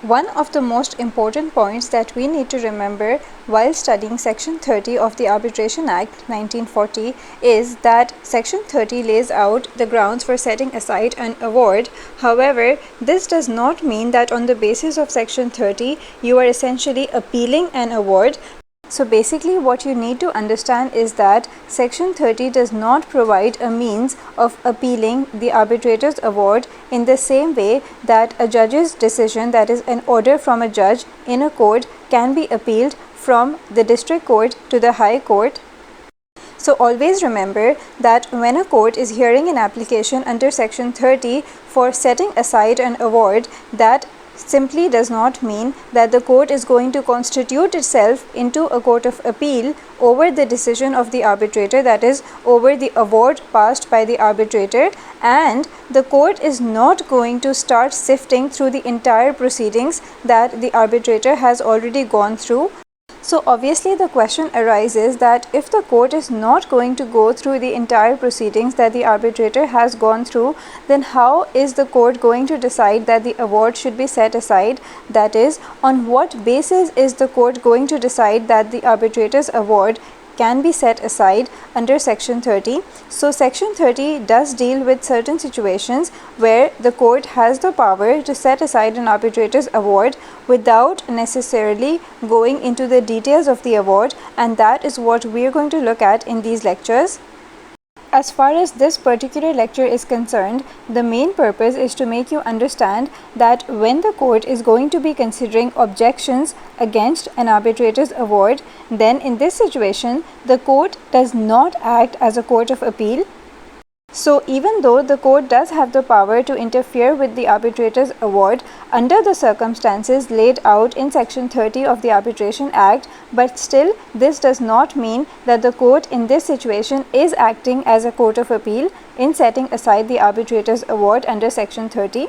One of the most important points that we need to remember while studying Section 30 of the Arbitration Act 1940 is that Section 30 lays out the grounds for setting aside an award. However, this does not mean that on the basis of Section 30 you are essentially appealing an award. So basically what you need to understand is that Section 30 does not provide a means of appealing the arbitrator's award in the same way that a judge's decision, that is an order from a judge in a court, can be appealed from the district court to the high court. So always remember that when a court is hearing an application under Section 30 for setting aside an award, that simply does not mean that the court is going to constitute itself into a court of appeal over the decision of the arbitrator, that is, over the award passed by the arbitrator, and the court is not going to start sifting through the entire proceedings that the arbitrator has already gone through. So obviously the question arises that if the court is not going to go through the entire proceedings that the arbitrator has gone through, then how is the court going to decide that the award should be set aside? That is, on what basis is the court going to decide that the arbitrator's award can be set aside under Section 30. So Section 30 does deal with certain situations where the court has the power to set aside an arbitrator's award without necessarily going into the details of the award, and that is what we are going to look at in these lectures. As far as this particular lecture is concerned, the main purpose is to make you understand that when the court is going to be considering objections against an arbitrator's award, then in this situation, the court does not act as a court of appeal. So even though the court does have the power to interfere with the arbitrator's award under the circumstances laid out in Section 30 of the Arbitration Act, but still this does not mean that the court in this situation is acting as a court of appeal in setting aside the arbitrator's award under Section 30.